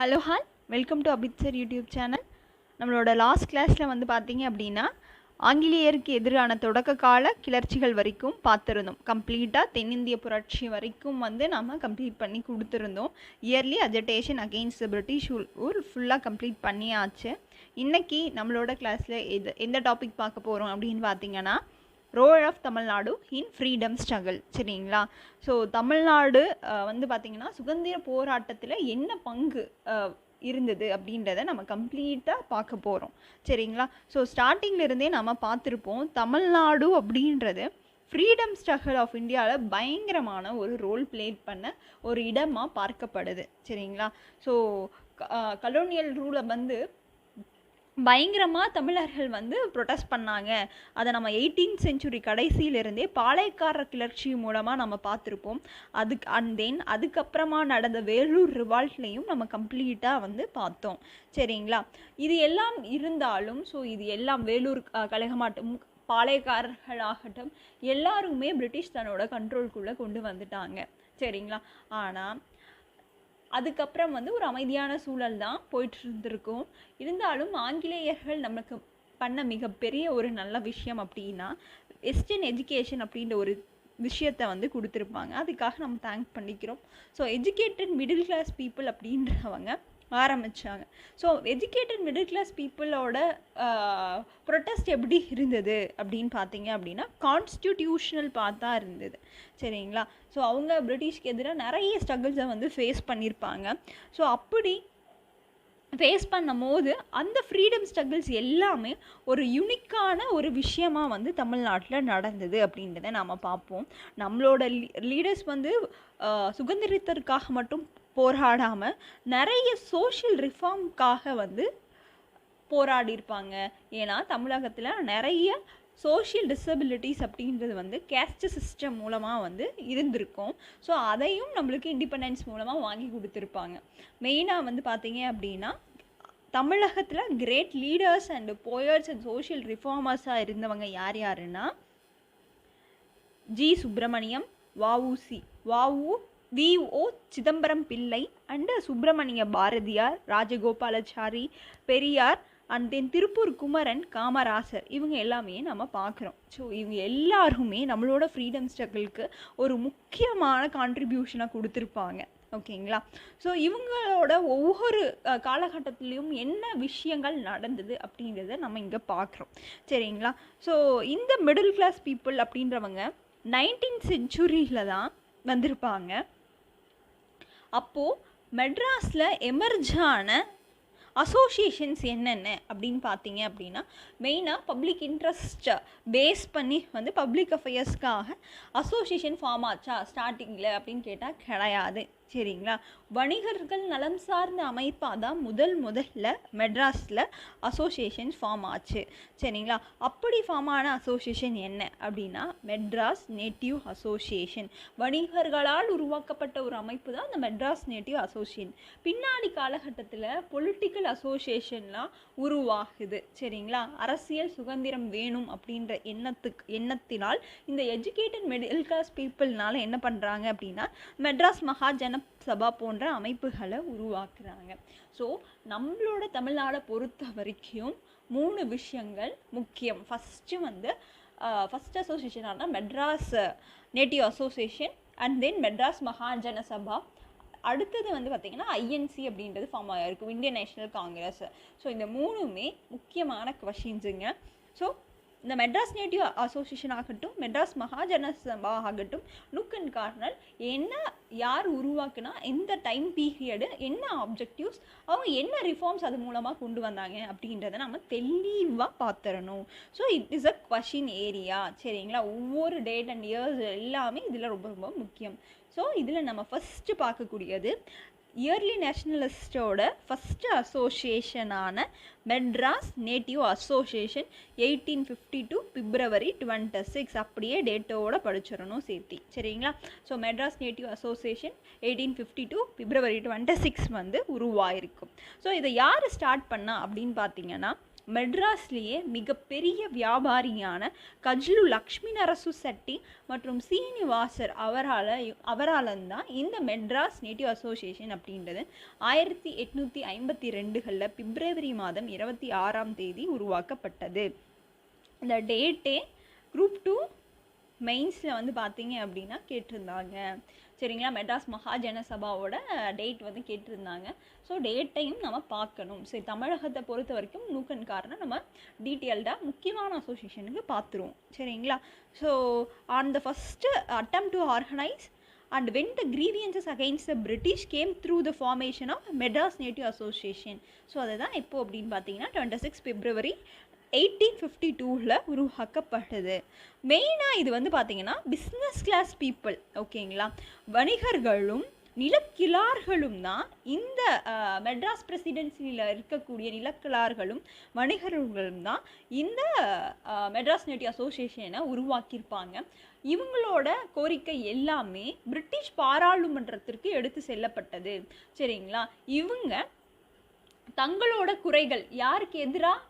Hello hall welcome to Abid sir YouTube channel. நம்மளோட last கிளாஸில் வந்து பார்த்தீங்க அப்படின்னா ஆங்கிலேயருக்கு எதிரான தொடக்க கால கிளர்ச்சிகள் வரைக்கும் பார்த்துருந்தோம். கம்ப்ளீட்டாக தென்னிந்திய புரட்சி வரைக்கும் வந்து நம்ம கம்ப்ளீட் பண்ணி கொடுத்துருந்தோம். Early agitation against the British rule ஃபுல்லாக கம்ப்ளீட் பண்ணியாச்சு. இன்றைக்கி நம்மளோட கிளாஸில் எந்த டாபிக் பார்க்க போகிறோம் அப்படின்னு பார்த்தீங்கன்னா role of Tamil Nadu in freedom struggle. சரிங்களா? ஸோ தமிழ்நாடு வந்து பார்த்திங்கன்னா சுதந்திர போராட்டத்தில் என்ன பங்கு இருந்தது அப்படின்றத நம்ம கம்ப்ளீட்டாக பார்க்க போகிறோம். சரிங்களா? ஸோ ஸ்டார்டிங்லேருந்தே நம்ம பார்த்துருப்போம், தமிழ்நாடு அப்படின்றது ஃப்ரீடம் ஸ்ட்ரகிள் ஆஃப் இந்தியாவில் பயங்கரமான ஒரு ரோல் ப்ளே பண்ண ஒரு இடமாக பார்க்கப்படுது. சரிங்களா? ஸோ கலோனியல் ரூலை வந்து பயங்கரமாக தமிழர்கள் வந்து ப்ரொட்டஸ்ட் பண்ணாங்க. அதை நம்ம 18th செஞ்சுரி கடைசியிலிருந்தே பாளையக்காரர் கிளர்ச்சி மூலமாக நம்ம பார்த்துருப்போம். அதுக்கப்புறமா நடந்த வேலூர் ரிவால்ட்லையும் நம்ம கம்ப்ளீட்டாக வந்து பார்த்தோம். சரிங்களா? இது எல்லாம் இருந்தாலும் இது எல்லாம் வேலூர் கழகமாட்டும் பாளையக்காரர்களாகட்டும் எல்லாருமே பிரிட்டிஷ் தன்னோட கண்ட்ரோல்குள்ளே கொண்டு வந்துட்டாங்க. சரிங்களா? ஆனால் அதுக்கப்புறம் வந்து ஒரு அமைதியான சூழல் தான் போயிட்டு இருந்திருக்கும். இருந்தாலும் ஆங்கிலேயர்கள் நமக்கு பண்ண மிகப்பெரிய ஒரு நல்ல விஷயம் அப்படின்னா வெஸ்டர்ன் எஜுகேஷன் அப்படின்ற ஒரு விஷயத்தை வந்து கொடுத்துருப்பாங்க. அதுக்காக நம்ம தேங்க் பண்ணிக்கிறோம். So educated middle class people அப்படின்றவங்க ஆரம்பித்தாங்க. ஸோ எஜுகேட்டட் மிடில் கிளாஸ் பீப்புளோட ப்ரொட்டஸ்ட் எப்படி இருந்தது அப்படின்னு பார்த்தீங்க அப்படின்னா கான்ஸ்டிடியூஷனல் பார்த்தா இருந்தது. சரிங்களா? ஸோ அவங்க பிரிட்டிஷ்க்கு எதிராக நிறைய ஸ்ட்ரகிள்ஸை வந்து ஃபேஸ் பண்ணியிருப்பாங்க. ஸோ அப்படி ஃபேஸ் பண்ணும் போது அந்த ஃப்ரீடம் ஸ்ட்ரகிள்ஸ் எல்லாமே ஒரு யுனிக்கான ஒரு விஷயமாக வந்து தமிழ்நாட்டில் நடந்தது அப்படின்றத நாம் பார்ப்போம். நம்மளோட லீடர்ஸ் வந்து சுதந்திரத்திற்காக மட்டும் போராடாமல் நிறைய சோஷியல் ரிஃபார்ம்காக வந்து போராடியிருப்பாங்க. ஏன்னா தமிழகத்தில் நிறைய சோஷியல் டிசபிலிட்டிஸ் அப்படின்றது வந்து கேஸ்ட் சிஸ்டம் மூலமாக வந்து இருந்திருக்கும். ஸோ அதையும் நம்மளுக்கு இண்டிபெண்டன்ஸ் மூலமாக வாங்கி கொடுத்துருப்பாங்க. மெயினாக வந்து பார்த்தீங்க அப்படின்னா தமிழகத்தில் great leaders and poets and social ரிஃபார்மர்ஸாக இருந்தவங்க யாருன்னா G Subramaniam, V O. Chidambaram Pillai and Subramania Bharathiyar, Rajagopalachari, Periyar and then Tiruppur Kumaran, Kamarajar, இவங்க எல்லாமே நம்ம பார்க்குறோம். ஸோ இவங்க எல்லாருமே நம்மளோட ஃப்ரீடம் ஸ்ட்ரகிளுக்கு ஒரு முக்கியமான கான்ட்ரிபியூஷனாக கொடுத்துருப்பாங்க. ஓகேங்களா? ஸோ இவங்களோட ஒவ்வொரு காலகட்டத்திலையும் என்ன விஷயங்கள் நடந்தது அப்படின்றத நம்ம இங்கே பார்க்குறோம். சரிங்களா? ஸோ இந்த மிடில் கிளாஸ் பீப்புள் அப்படின்றவங்க 19th செஞ்சுரியில் தான் வந்திருப்பாங்க. அப்போது மெட்ராஸில் எமர்ஜான அசோசியேஷன்ஸ் என்னென்ன அப்படின்னு பார்த்தீங்க அப்படின்னா மெயினாக பப்ளிக் இன்ட்ரெஸ்ட் பேஸ் பண்ணி வந்து பப்ளிக் அஃபேர்ஸ்க்காக அசோசியேஷன் ஃபார்ம் ஆச்சா ஸ்டார்டிங்கில் அப்படின்னு கேட்டால் கிடையாது. சரிங்களா? வணிகர்கள் நலம் சார்ந்த அமைப்பாக தான் முதல்ல மெட்ராஸில் அசோசியேஷன்ஸ் ஃபார்ம் ஆச்சு. சரிங்களா? அப்படி ஃபார்ம் ஆன அசோசியேஷன் என்ன அப்படின்னா மெட்ராஸ் நேட்டிவ் அசோசியேஷன். வணிகர்களால் உருவாக்கப்பட்ட ஒரு அமைப்பு தான் இந்த மெட்ராஸ் நேட்டிவ் அசோசியேஷன். பின்னாடி காலகட்டத்தில் பொலிட்டிக்கல் அசோசியேஷன்லாம் உருவாகுது. சரிங்களா? அரசியல் சுதந்திரம் வேணும் அப்படின்ற எண்ணத்தினால் இந்த எஜுகேட்டட் மிடில் கிளாஸ் பீப்புள்னால என்ன பண்ணுறாங்க அப்படின்னா மெட்ராஸ் மகாஜன சபா போன்ற அமைப்புகளை உருவாக்குறாங்க. ஸோ நம்மளோட தமிழ்நாடை பொறுத்த வரைக்கும் 3 விஷயங்கள் முக்கியம். ஃபஸ்ட் அசோசியேஷனான Madras native association and then Madras Mahajana Sabha. அடுத்தது வந்து பார்த்திங்கன்னா ஐஎன்சி அப்படின்றது ஃபார்ம் ஆகிருக்கும், இந்தியன் நேஷனல் காங்கிரஸ். ஸோ இந்த 3மே முக்கியமான கொஷின்ஸுங்க. ஸோ இந்த மெட்ராஸ் நேட்டிவ் அசோசியேஷன் ஆகட்டும், மெட்ராஸ் மகாஜன சபா ஆகட்டும், நுக் அண்ட் கார்னல் யார் உருவாக்குனா, எந்த டைம் பீரியடு, என்ன ஆப்ஜெக்டிவ்ஸ், அவங்க என்ன ரிஃபார்ம்ஸ் அது மூலமாக கொண்டு வந்தாங்க அப்படின்றத நம்ம தெளிவாக பார்த்துடணும். So it is a question area. சரிங்களா? ஒவ்வொரு டேட் அண்ட் இயர்ஸ் எல்லாமே இதில் ரொம்ப ரொம்ப முக்கியம். ஸோ இதில் நம்ம ஃபஸ்ட்டு பார்க்கக்கூடியது இயர்லி நேஷ்னலிஸ்டோட ஃபஸ்ட்டு அசோசியேஷனான மெட்ராஸ் நேட்டிவ் அசோசியேஷன் 1852 பிப்ரவரி 26. அப்படியே டேட்டோட படிச்சிடணும் சேர்த்தி. சரிங்களா? So Madras native association 1852 February 26 வந்து உருவாயிருக்கும். ஸோ இதை யார் ஸ்டார்ட் பண்ணா அப்படின்னு பார்த்தீங்கன்னா மெட்ராஸ்லேயே மிகப்பெரிய வியாபாரியான கஜ்லு லக்ஷ்மி நரசு செட்டி மற்றும் சீனிவாசர் அவரால் தான் இந்த மெட்ராஸ் நேட்டிவ் அசோசியேஷன் அப்படின்றது 1852 பிப்ரவரி மாதம் 26ஆம் தேதி உருவாக்கப்பட்டது. இந்த டேட்டே குரூப் 2 மெயின்ஸில் வந்து பார்த்தீங்க அப்படின்னா கேட்டிருந்தாங்க. சரிங்களா, மெட்ராஸ் மகாஜன சபாவோட டேட் வந்து கேட்டிருந்தாங்க. ஸோ டேட்டையும் நம்ம பார்க்கணும். சரி, தமிழகத்தை பொறுத்த வரைக்கும் நூக்கன் காரணம் நம்ம டீட்டெயில்டாக முக்கியமான அசோசியேஷனுக்கு பார்த்துருவோம். சரிங்களா. So on the first attempt to organize and when the grievances against the British came through the formation of Madras Native Association. So அதுதான் எப்போ அப்படின்னு பார்த்தீங்கன்னா 26 பிப்ரவரி 1852 உருவாக்கப்பட்டது. மெயினாக இது வந்து பார்த்தீங்கன்னா பிஸ்னஸ் கிளாஸ் பீப்புள், ஓகேங்களா, வணிகர்களும் நிலக்கிழார்களும் தான் இந்த மெட்ராஸ் பிரசிடென்சியில் இருக்கக்கூடிய நிலக்கிழார்களும் வணிகர்களும் தான் இந்த மெட்ராஸ் நேட்டிவ் அசோசியேஷனை உருவாக்கியிருப்பாங்க. இவங்களோட கோரிக்கை எல்லாமே பிரிட்டிஷ் பாராளுமன்றத்திற்கு எடுத்து செல்லப்பட்டது. சரிங்களா. இவங்க தங்களோட குறைகள் யாருக்கு எதிராக,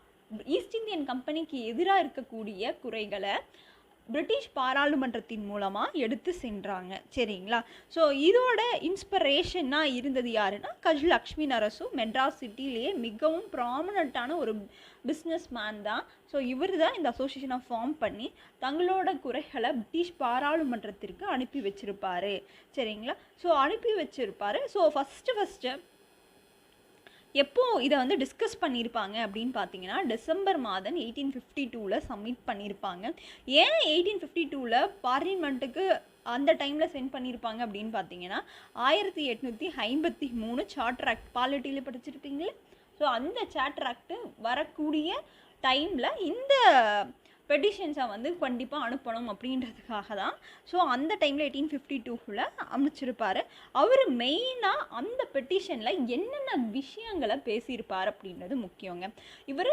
ஈஸ்ட் இந்தியன் கம்பெனிக்கு எதிராக இருக்கக்கூடிய குறைகளை பிரிட்டிஷ் பாராளுமன்றத்தின் மூலமாக எடுத்து சென்றாங்க. சரிங்களா. ஸோ இதோட இன்ஸ்பிரேஷனாக இருந்தது யாருன்னா கஜ்லு லக்ஷ்மி நரசு, மெட்ராஸ் சிட்டிலேயே மிகவும் ப்ராமினண்ட்டான ஒரு பிஸ்னஸ் மேன் தான். ஸோ இவர் தான் இந்த அசோசியேஷனை ஃபார்ம் பண்ணி தங்களோட குறைகளை பிரிட்டிஷ் பாராளுமன்றத்திற்கு அனுப்பி வச்சிருப்பாரு. சரிங்களா. ஸோ அனுப்பி வச்சிருப்பாரு. ஸோ ஃபஸ்ட்டு எப்போ இதை வந்து டிஸ்கஸ் பண்ணியிருப்பாங்க அப்படின்னு பார்த்தீங்கன்னா டிசம்பர் மாதம் 1852 சப்மிட் பண்ணியிருப்பாங்க. ஏன் 1852 பார்லிமெண்ட்டுக்கு அந்த டைமில் சென்ட் பண்ணியிருப்பாங்க அப்படின்னு பார்த்தீங்கன்னா 1853 சார்ட்டர் ஆக்ட் பாலிட்டியில் படிச்சிருப்பீங்களே. ஸோ அந்த சார்ட்டர் ஆக்ட் வரக்கூடிய டைமில் இந்த பெட்டிஷன்ஸை வந்து கண்டிப்பாக அனுப்பணும் அப்படின்றதுக்காக தான். ஸோ அந்த டைமில் 1852 அமைச்சிருப்பார். அவர் மெயினாக அந்த பெட்டிஷனில் என்னென்ன விஷயங்களை பேசியிருப்பார் அப்படின்றது முக்கியங்க. இவர்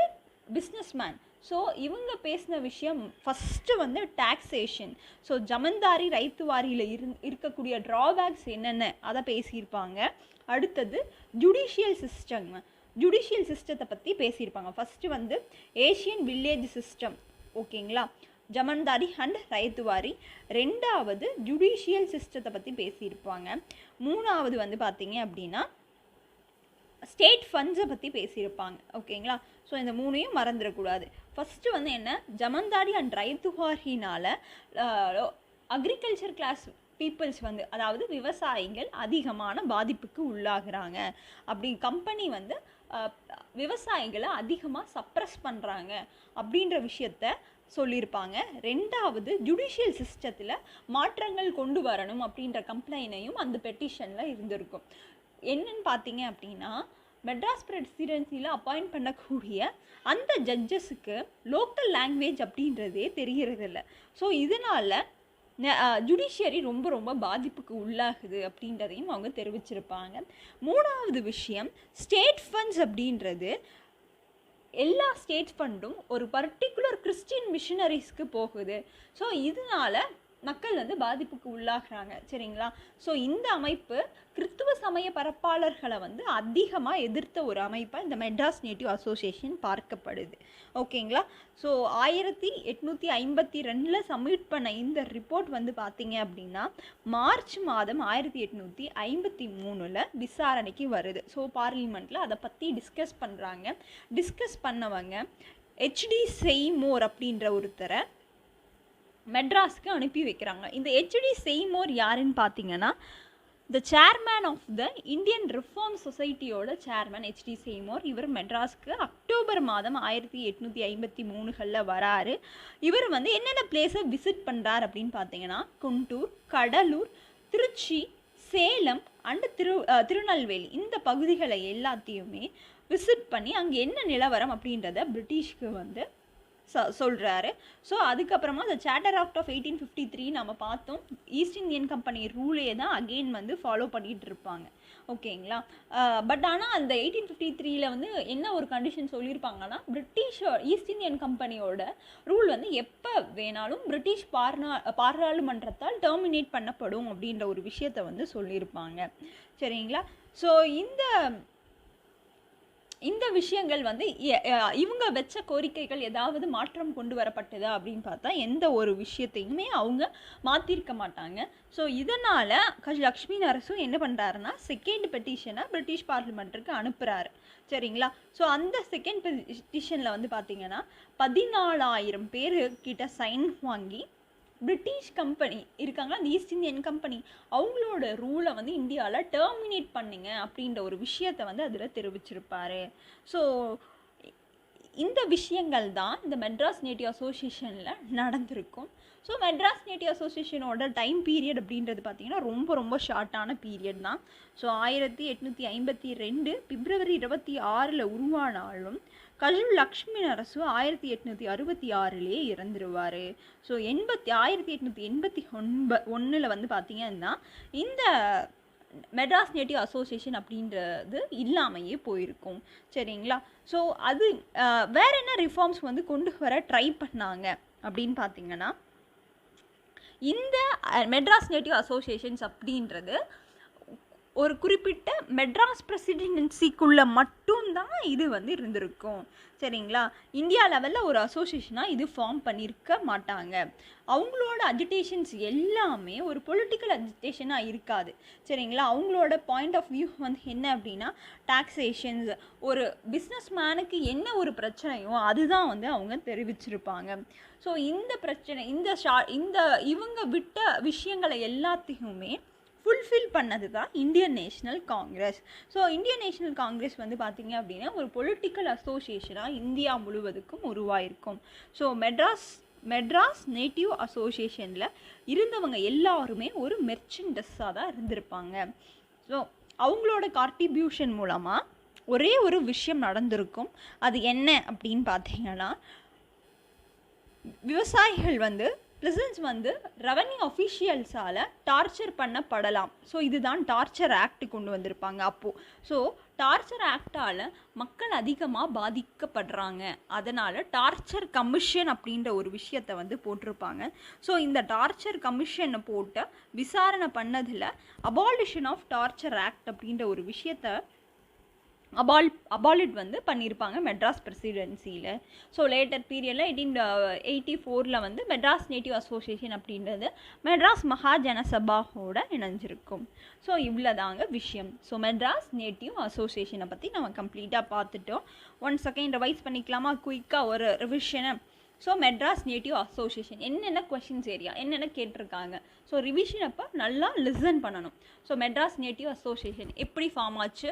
பிஸ்னஸ் மேன். ஸோ இவங்க பேசின விஷயம் ஃபஸ்ட்டு வந்து டாக்ஸேஷன். ஸோ ஜமீன்தாரி ரைத்து வாரியில் இருக்கக்கூடிய ட்ராபேக்ஸ் என்னென்ன அதை பேசியிருப்பாங்க. அடுத்தது ஜுடிஷியல் சிஸ்டத்தை பற்றி பேசியிருப்பாங்க. ஃபஸ்ட்டு வந்து ஏஷியன் வில்லேஜ் சிஸ்டம், ஓகேங்களா, ஜமீன்தாரி அண்ட் ரைத்துவாரி. ரெண்டாவது ஜுடிஷியல் சிஸ்டத்தை பற்றி பேசியிருப்பாங்க. மூணாவது வந்து பார்த்தீங்க அப்படின்னா ஸ்டேட் ஃபண்ட்ஸை பற்றி பேசியிருப்பாங்க. ஓகேங்களா. ஸோ இந்த மூணையும் மறந்துடக்கூடாது. ஃபஸ்ட்டு வந்து என்ன, ஜமீன்தாரி அண்ட் ரைத்துவாரினால் அக்ரிகல்ச்சர் கிளாஸ் பீப்புள்ஸ் வந்து, அதாவது விவசாயிகள் அதிகமான பாதிப்புக்கு உள்ளாகிறாங்க. அப்படி கம்பெனி வந்து விவசாயிகளை அதிகமாக சப்ரஸ் பண்ணுறாங்க அப்படின்ற விஷயத்த சொல்லியிருப்பாங்க. ரெண்டாவது ஜுடிஷியல் சிஸ்டத்தில் மாற்றங்கள் கொண்டு வரணும் அப்படின்ற கம்ப்ளைனையும் அந்த பெட்டிஷனில் இருந்திருக்கும். என்னன்னு பார்த்தீங்க அப்படின்னா மெட்ராஸ் பிரசிடென்சியில் அப்பாயிண்ட் பண்ணக்கூடிய அந்த ஜட்ஜஸுக்கு லோக்கல் லாங்குவேஜ் அப்படின்றதே தெரிகிறதில்ல. ஸோ இதனால் ஜுடிஷியரி ரொம்ப பாதிப்புக்கு உள்ளாகுது அப்படின்றதையும் அவங்க தெரிவிச்சிருப்பாங்க. மூணாவது விஷயம், ஸ்டேட் ஃபண்ட்ஸ் அப்படின்றது எல்லா ஸ்டேட் ஃபண்டும் ஒரு பர்டிகுலர் கிறிஸ்டியன் மிஷனரிஸ்க்கு போகுது. ஸோ இதனால் மக்கள் வந்து பாதிப்புக்கு உள்ளாகிறாங்க. சரிங்களா. ஸோ இந்த அமைப்பு கிறிஸ்துவ சமய பரப்பாளர்களை வந்து அதிகமாக எதிர்த்த ஒரு அமைப்பாக இந்த மெட்ராஸ் நேட்டிவ் அசோசியேஷன் பார்க்கப்படுது. ஓகேங்களா. ஸோ 1852 சப்மிட் பண்ண இந்த ரிப்போர்ட் வந்து பார்த்தீங்க அப்படின்னா மார்ச் மாதம் 1853 விசாரணைக்கு வருது. ஸோ பார்லிமெண்ட்டில் அதை பற்றி டிஸ்கஸ் பண்ணுறாங்க. டிஸ்கஸ் பண்ணவங்க HD செய்மோர் அப்படின்ற ஒருத்தரை மெட்ராஸ்க்கு அனுப்பி வைக்கிறாங்க. இந்த HD செய்மோர் யாருன்னு பார்த்தீங்கன்னா the chairman of the Indian reform சொசைட்டியோட சேர்மேன் HD செய்மோர். இவர் மெட்ராஸ்க்கு அக்டோபர் மாதம் 1853 வராரு. இவர் வந்து என்னென்ன பிளேஸை விசிட் பண்ணுறார் அப்படின்னு பார்த்தீங்கன்னா குண்டூர், கடலூர், திருச்சி, சேலம் அண்டு திருநெல்வேலி இந்த பகுதிகளை எல்லாத்தையுமே விசிட் பண்ணி அங்கே என்ன நிலவரம் அப்படின்றத பிரிட்டிஷ்க்கு வந்து சொல்கிறாரு. ஸோ அதுக்கப்புறமா அந்த சார்ட்டர் ஆக்ட் ஆஃப் 1853 நம்ம பார்த்தோம். ஈஸ்ட் இந்தியன் கம்பெனி ரூலே தான் அகெயின் வந்து ஃபாலோ பண்ணிகிட்டு இருப்பாங்க. ஓகேங்களா. பட் ஆனால் அந்த 1853 வந்து என்ன ஒரு கண்டிஷன் சொல்லியிருப்பாங்கன்னா பிரிட்டிஷ் ஈஸ்ட் இந்தியன் கம்பெனியோட ரூல் வந்து எப்போ வேணாலும் பிரிட்டிஷ் பாராளுமன்றத்தால் டெர்மினேட் பண்ணப்படும் அப்படின்ற ஒரு விஷயத்தை வந்து சொல்லியிருப்பாங்க. சரிங்களா. ஸோ இந்த இந்த விஷயங்கள் வந்து இவங்க வச்ச கோரிக்கைகள் ஏதாவது மாற்றம் கொண்டு வரப்பட்டதா அப்படின்னு பார்த்தா எந்த ஒரு விஷயத்தையுமே அவங்க மாற்றிருக்க மாட்டாங்க. ஸோ இதனால் லக்ஷ்மி நரசும் என்ன பண்ணுறாருன்னா செகண்ட் பெட்டிஷனை பிரிட்டிஷ் பார்லிமெண்ட்டுக்கு அனுப்புகிறாரு. சரிங்களா? ஸோ அந்த செகண்ட் பெட்டிஷனில் வந்து பார்த்திங்கன்னா 14,000 பேர் கிட்ட சைன் வாங்கி பிரிட்டிஷ் கம்பெனி இருக்காங்க, அந்த ஈஸ்ட் இந்தியன் கம்பெனி, அவங்களோட ரூலை வந்து இந்தியாவில் டெர்மினேட் பண்ணுங்க அப்படின்ற ஒரு விஷயத்தை வந்து அதில் தெரிவிச்சிருப்பார். ஸோ இந்த விஷயங்கள் தான் இந்த மெட்ராஸ் நேட்டிவ் அசோசியேஷனில் நடந்திருக்கும். ஸோ மெட்ராஸ் நேட்டிவ் அசோசியேஷனோட டைம் பீரியட் அப்படின்றது பார்த்திங்கன்னா ரொம்ப ரொம்ப ஷார்ட்டான பீரியட் தான். ஸோ 1852 பிப்ரவரி 26 உருவானாலும் கஜல் லக்ஷ்மி நரசு 1866 இறந்துருவார். ஸோ 1881 வந்து பார்த்திங்கன்னா இந்த மெட்ராஸ் நேட்டிவ் அசோசியேஷன் அப்படின்றது இல்லாமையே போயிருக்கும். சரிங்களா? ஸோ அது வேற என்ன ரிஃபார்ம்ஸ் வந்து கொண்டு வர ட்ரை பண்ணாங்க அப்படின்னு பார்த்திங்கன்னா, இந்த மெட்ராஸ் நேட்டிவ் அசோசியேஷன்ஸ் அப்படின்றது ஒரு குறிப்பிட்ட மெட்ராஸ் பிரசிடென்சிக்குள்ளே மட்டும்தான் இது வந்து இருந்திருக்கும். சரிங்களா? இந்தியா லெவலில் ஒரு அசோசியேஷனாக இது ஃபார்ம் பண்ணியிருக்க மாட்டாங்க. அவங்களோட அஜிடேஷன்ஸ் எல்லாமே ஒரு பொலிட்டிக்கல் அஜிடேஷனாக இருக்காது. சரிங்களா? அவங்களோட பாயிண்ட் ஆஃப் வியூ வந்து என்ன அப்படின்னா, டாக்ஸேஷன்ஸ், ஒரு பிஸ்னஸ் மேனுக்கு என்ன ஒரு பிரச்சனையோ அதுதான் வந்து அவங்க தெரிவிச்சிருப்பாங்க. ஸோ இந்த பிரச்சனை இந்த இவங்க விட்ட விஷயங்களை எல்லாத்தையுமே ஃபுல்ஃபில் பண்ணது தான் இந்தியன் நேஷ்னல் காங்கிரஸ். ஸோ இந்தியன் நேஷ்னல் காங்கிரஸ் வந்து பார்த்திங்க அப்படின்னா ஒரு பொலிட்டிக்கல் அசோசியேஷனாக இந்தியா முழுவதுக்கும் உருவாயிருக்கும். ஸோ மெட்ராஸ் நேட்டிவ் அசோசியேஷனில் இருந்தவங்க எல்லாருமே ஒரு மெர்ச்சன்டஸாக தான் இருந்திருப்பாங்க. ஸோ அவங்களோட கான்ட்ரிபியூஷன் மூலமாக ஒரே ஒரு விஷயம் நடந்திருக்கும். அது என்ன அப்படின்னு பார்த்தீங்கன்னா, விவசாயிகள் வந்து பிரசன்ஸ் வந்து ரெவன்யூ அஃபிஷியல்ஸால் டார்ச்சர் பண்ணப்படலாம். ஸோ இதுதான் டார்ச்சர் ஆக்ட் கொண்டு வந்திருப்பாங்க அப்போது. ஸோ டார்ச்சர் ஆக்டால் மக்கள் அதிகமாக பாதிக்கப்படுறாங்க. அதனால் டார்ச்சர் கமிஷன் அப்படின்ற ஒரு விஷயத்தை வந்து போட்டிருப்பாங்க. ஸோ இந்த டார்ச்சர் கமிஷனை போட்டு விசாரணை பண்ணதில் அபாலிஷன் ஆஃப் டார்ச்சர் ஆக்ட் அப்படின்ற ஒரு விஷயத்தை அபாலிட் வந்து பண்ணியிருப்பாங்க மெட்ராஸ் பிரசிடென்சியில். ஸோ லேட்டர் பீரியடில் 1884 வந்து மெட்ராஸ் நேட்டிவ் அசோசியேஷன் அப்படின்றது மெட்ராஸ் மகாஜனசபாவோட இணைஞ்சிருக்கும். ஸோ இவ்வளோதாங்க விஷயம். ஸோ மெட்ராஸ் நேட்டிவ் அசோசியேஷனை பற்றி நம்ம கம்ப்ளீட்டாக பார்த்துட்டோம். 1 செகண்ட் ரிவைஸ் பண்ணிக்கலாமா குயிக்காக ஒரு ரிவிஷனை? ஸோ மெட்ராஸ் நேட்டிவ் அசோசியேஷன் என்னென்ன கொஷின்ஸ் ஏரியா என்னென்ன கேட்டிருக்காங்க. ஸோ ரிவிஷன் அப்போ நல்லா லிசன் பண்ணணும். ஸோ மெட்ராஸ் நேட்டிவ் அசோசியேஷன் எப்படி ஃபார்ம் ஆச்சு,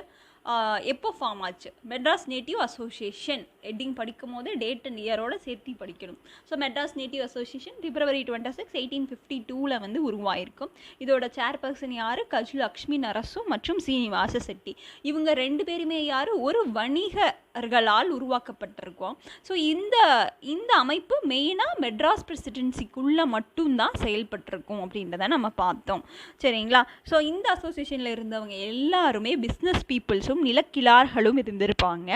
எப்போ ஃபார்ம் ஆச்சு, மெட்ராஸ் நேட்டிவ் அசோசியேஷன் ஹெட்டிங் படிக்கும் போது டேட் அண்ட் இயரோட சேர்த்து படிக்கணும். So Madras native association February 26, 1852 வந்து உருவாயிருக்கும். இதோட சேர்பர்சன் யார்? கஜல் லக்ஷ்மி நரசு மற்றும் சீனிவாச செட்டி. இவங்க 2 பேருமே யார்? ஒரு வணிகர்களால் உருவாக்கப்பட்டிருக்கோம். ஸோ இந்த அமைப்பு மெயினாக மெட்ராஸ் பிரசிடென்சிக்குள்ளே மட்டும்தான் செயல்பட்டிருக்கும் அப்படின்றத நம்ம பார்த்தோம். சரிங்களா? ஸோ இந்த அசோசியேஷனில் இருந்தவங்க எல்லாருமே பிஸ்னஸ் பீப்புள்ஸும் நிலக்கிழார்களும் இருந்திருப்பாங்க.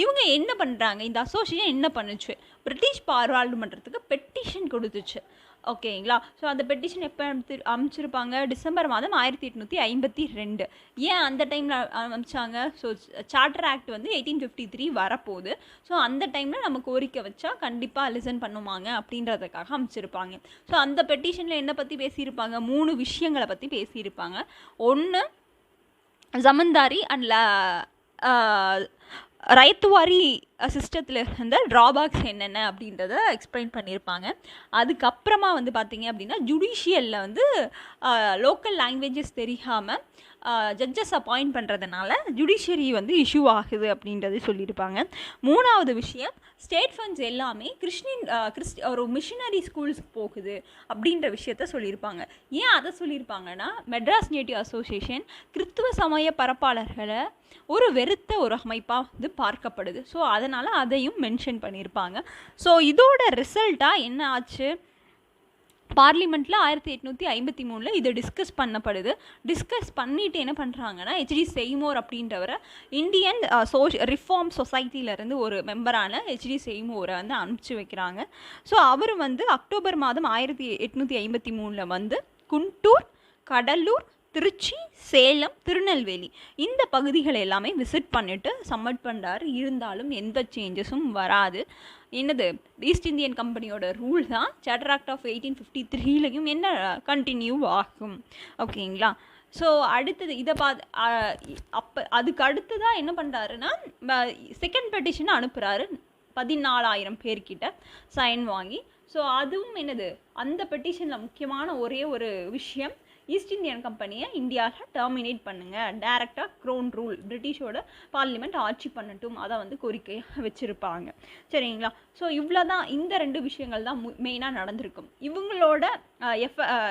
இவங்க என்ன பண்ணுறாங்க, இந்த அசோசியேஷன் என்ன பண்ணுச்சு, பிரிட்டிஷ் பாராளுமன்றத்துக்கு பெட்டிஷன் கொடுத்துச்சு. ஓகேங்களா? ஸோ அந்த பெட்டிஷன் எப்போ அமைச்சிருப்பாங்க? டிசம்பர் மாதம் 1852. ஏன் அந்த டைமில் அமைச்சாங்க? ஸோ சார்ட்டர் ஆக்ட் வந்து 1853 வரப்போகுது. ஸோ அந்த டைமில் நம்ம கோரிக்கை வச்சா கண்டிப்பாக லிசன் பண்ணுவாங்க அப்படின்றதுக்காக அமைச்சிருப்பாங்க. ஸோ அந்த பெட்டிஷனில் என்ன பற்றி பேசியிருப்பாங்க? 3 விஷயங்களை பற்றி பேசியிருப்பாங்க. ஒன்று, ஜமீன்தாரி அண்ட் ரைத்துவாரி சிஸ்டத்தில் இருந்த ட்ராபேக்ஸ் என்னென்ன அப்படின்றத எக்ஸ்பிளைன் பண்ணியிருப்பாங்க. அதுக்கப்புறமா வந்து பார்த்திங்க அப்படின்னா ஜுடிஷியலில் வந்து லோக்கல் லாங்குவேஜஸ் தெரியாமல் ஜட்ஜஸ் அப்பாயிண்ட் பண்ணுறதுனால ஜுடிஷியரி வந்து இஷ்யூ ஆகுது அப்படின்றது சொல்லியிருப்பாங்க. 3வது விஷயம், ஸ்டேட் ஃபண்ட்ஸ் எல்லாமே ஒரு மிஷனரி ஸ்கூல்ஸ்க்கு போகுது அப்படின்ற விஷயத்த சொல்லியிருப்பாங்க. ஏன் அதை சொல்லியிருப்பாங்கன்னா, மெட்ராஸ் நேட்டிவ் அசோசியேஷன் கிறிஸ்துவ சமய பரப்பாளர்களை ஒரு வெறுத்த ஒரு அமைப்பாக வந்து பார்க்கப்படுது. ஸோ அதனால் அதையும் மென்ஷன் பண்ணியிருப்பாங்க. ஸோ இதோட ரிசல்ட்டாக என்ன ஆச்சு? பார்லிமெண்ட்டில் 1853 இது டிஸ்கஸ் பண்ணப்படுது. டிஸ்கஸ் பண்ணிவிட்டு என்ன பண்ணுறாங்கன்னா, H.D. செய்மோர் அப்படின்றவரை இந்தியன் ரிஃபார்ம் சொசைட்டியிலேருந்து ஒரு மெம்பரான H.D. செய்மோரை வந்து அனுப்பிச்சி வைக்கிறாங்க. ஸோ அவர் வந்து அக்டோபர் மாதம் 1853 வந்து குண்டூர், கடலூர், திருச்சி, சேலம், திருநெல்வேலி இந்த பகுதிகளை எல்லாமே விசிட் பண்ணிவிட்டு சப்மிட் பண்ணுறாரு. இருந்தாலும் எந்த சேஞ்சஸும் வராது. என்னது, ஈஸ்ட் இந்தியன் கம்பெனியோட ரூல் தான் சார்ட்டர் ஆக்ட் ஆஃப் 1853லையும் என்ன கண்டினியூ ஆகும். ஓகேங்களா. ஸோ அடுத்தது இதை அப்போ அதுக்கு அடுத்ததாக என்ன பண்ணுறாருன்னா செகண்ட் பெட்டிஷனை அனுப்புகிறாரு 14,000 பேர்கிட்ட சைன் வாங்கி. ஸோ அதுவும் என்னது, அந்த பெட்டிஷனில் முக்கியமான ஒரே ஒரு விஷயம், ஈஸ்ட் இந்தியன் கம்பெனியை இந்தியாவில் டெர்மினேட் பண்ணுங்கள், டைரெக்டாக க்ரௌன் ரூல், பிரிட்டிஷோட பார்லிமெண்ட் ஆட்சி பண்ணட்டும், அதை வந்து கோரிக்கையாக வச்சுருப்பாங்க. சரிங்களா. ஸோ இவ்வளோ தான், இந்த 2 விஷயங்கள் தான் மெயினாக நடந்திருக்கும். இவங்களோட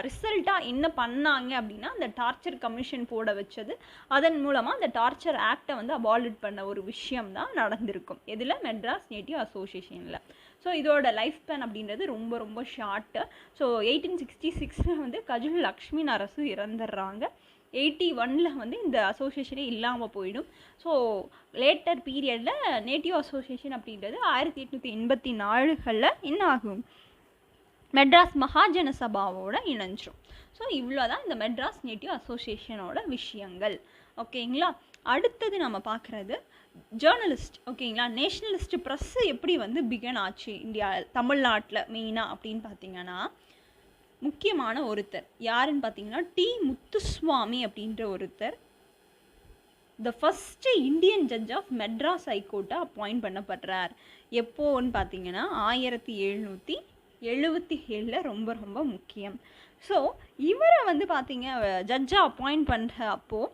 ரிசல்ட்டாக என்ன பண்ணாங்க அப்படின்னா, அந்த டார்ச்சர் கமிஷன் போட வச்சது, அதன் மூலமாக அந்த டார்ச்சர் ஆக்டை வந்து அபாலிட் பண்ண ஒரு விஷயம் தான் நடந்திருக்கும். இதில் மெட்ராஸ் நேட்டிவ் அசோசியேஷனில். ஸோ இதோட லைஃப் ஸ்பேன் அப்படின்றது ரொம்ப ரொம்ப ஷார்ட்டு. ஸோ 1866 வந்து கஜுல் லக்ஷ்மி நரசு இறந்துடுறாங்க. 81 வந்து இந்த அசோசியேஷனே இல்லாமல் போயிடும். ஸோ லேட்டர் பீரியடில் நேட்டிவ் அசோசியேஷன் அப்படின்றது 1884 என்ன ஆகும், மெட்ராஸ் மகாஜன சபாவோட இணைஞ்சிரும். ஸோ இவ்வளோ தான் இந்த மெட்ராஸ் நேட்டிவ் அசோசியேஷனோட விஷயங்கள். ஓகேங்களா. அடுத்தது நம்ம பார்க்குறது ஜேர்னலிஸ்ட். ஓகேங்களா. நேஷ்னலிஸ்ட் ப்ரெஸ்ஸு எப்படி வந்து பிகன் ஆச்சு இந்தியா தமிழ்நாட்டில் மெயினாக அப்படின்னு பார்த்தீங்கன்னா, முக்கியமான ஒருத்தர் யாருன்னு பார்த்தீங்கன்னா டி. முத்துசுவாமி அப்படின்ற ஒருத்தர் the first Indian judge of Madras ஹைகோர்ட்டாக அப்பாயிண்ட் பண்ணப்படுறார். எப்போன்னு பார்த்தீங்கன்னா 1777 ரொம்ப ரொம்ப முக்கியம். ஸோ இவரை வந்து பார்த்தீங்க ஜட்ஜாக அப்பாயிண்ட் பண்ணுற அப்போது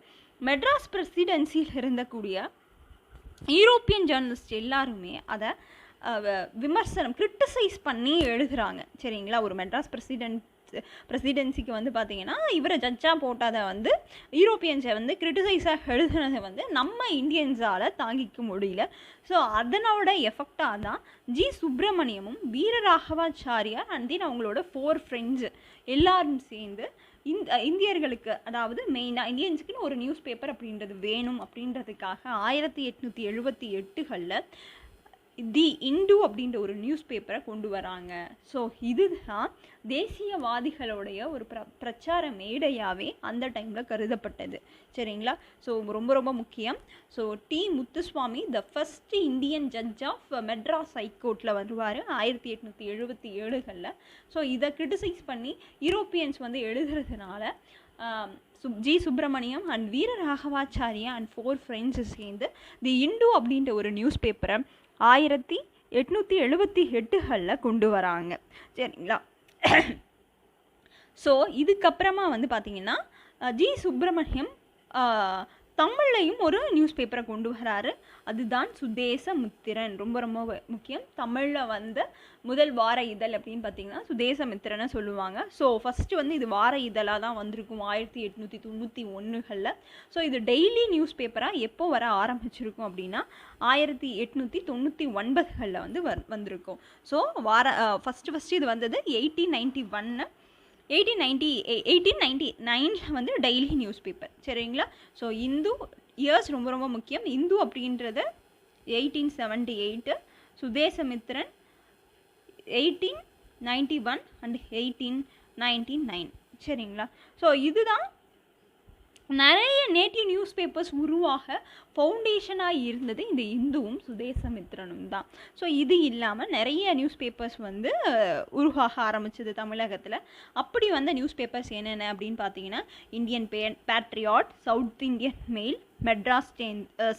மெட்ராஸ் பிரசிடென்சியில் இருந்தக்கூடிய யூரோப்பியன் ஜேர்னலிஸ்ட் எல்லாருமே அதை விமர்சனம் கிரிட்டிசைஸ் பண்ணி எழுதுகிறாங்க. சரிங்களா. ஒரு மெட்ராஸ் பிரசிடென்சிக்கு வந்து பார்த்திங்கன்னா இவரை ஜட்ஜாக போட்டதை வந்து யூரோப்பியன்ஸை வந்து கிரிட்டிசைஸாக எழுதுனதை வந்து நம்ம இந்தியன்ஸால் தாங்கிக்க முடியல. ஸோ அதனோட எஃபெக்டாக தான் ஜி. சுப்பிரமணியமும் வீரராகவாச்சாரியார் அண்ட் தென் அவங்களோட 4 ஃப்ரெண்ட்ஸு எல்லாரும் சேர்ந்து இந்தியர்களுக்கு, அதாவது மெயினாக இந்தியன்ஸுக்குன்னு ஒரு நியூஸ் பேப்பர் அப்படின்றது வேணும் அப்படின்றதுக்காக 1878களில் தி இந்து அப்படின்ற ஒரு நியூஸ் பேப்பரை கொண்டு வராங்க. ஸோ இதுதான் தேசியவாதிகளுடைய ஒரு பிரச்சார மேடையாகவே அந்த டைமில் கருதப்பட்டது. சரிங்களா. ஸோ ரொம்ப ரொம்ப முக்கியம். So T. Muthuswamy the first Indian judge of Madras ஹைகோர்ட்டில் வருவார் 1877களில். ஸோ இதை கிரிட்டிசைஸ் பண்ணி யூரோப்பியன்ஸ் வந்து எழுதுறதுனால G. Subramaniam and Veeraraghavachariar and 4 friends சேர்ந்து தி இந்து அப்படின்ற ஒரு நியூஸ் பேப்பரை 1878களில் கொண்டு வராங்க. சரிங்களா. ஸோ இதுக்கப்புறமா வந்து பார்த்திங்கன்னா ஜி. சுப்பிரமணியம் தமிழ்லையும் ஒரு நியூஸ் பேப்பரை கொண்டு வராரு. அதுதான் சுதேசமித்திரன். ரொம்ப ரொம்ப முக்கியம். தமிழில் வந்து முதல் வார இதழ் அப்படின்னு பார்த்தீங்கன்னா சுதேசமித்திரனை சொல்லுவாங்க. ஸோ ஃபஸ்ட்டு வந்து இது வார இதழாக தான் வந்திருக்கும் 1891களில். ஸோ இது டெய்லி நியூஸ் பேப்பராக எப்போ வர ஆரம்பிச்சிருக்கும் அப்படின்னா 1899களில் வந்து வந்திருக்கும். ஸோ ஃபஸ்ட்டு இது வந்தது 1899 வந்து டெய்லி நியூஸ் பேப்பர். சரிங்களா. ஸோ இந்து இயர்ஸ் ரொம்ப ரொம்ப முக்கியம். இந்து அப்படின்றது 1878, சுதேசமித்திரன் 1891 அண்ட் 1899. சரிங்களா. ஸோ இதுதான் நிறைய நேட்டிவ் நியூஸ் பேப்பர்ஸ் உருவாக ஃபவுண்டேஷனாக இருந்தது இந்த இந்துவும் சுதேசமித்திரனும் தான். ஸோ இது இல்லாமல் நிறைய நியூஸ் பேப்பர்ஸ் வந்து உருவாக ஆரம்பிச்சது தமிழகத்தில். அப்படி வந்த நியூஸ் பேப்பர்ஸ் என்னென்ன அப்படின்னு பார்த்தீங்கன்னா Indian Patriot, South Indian Mail, Madras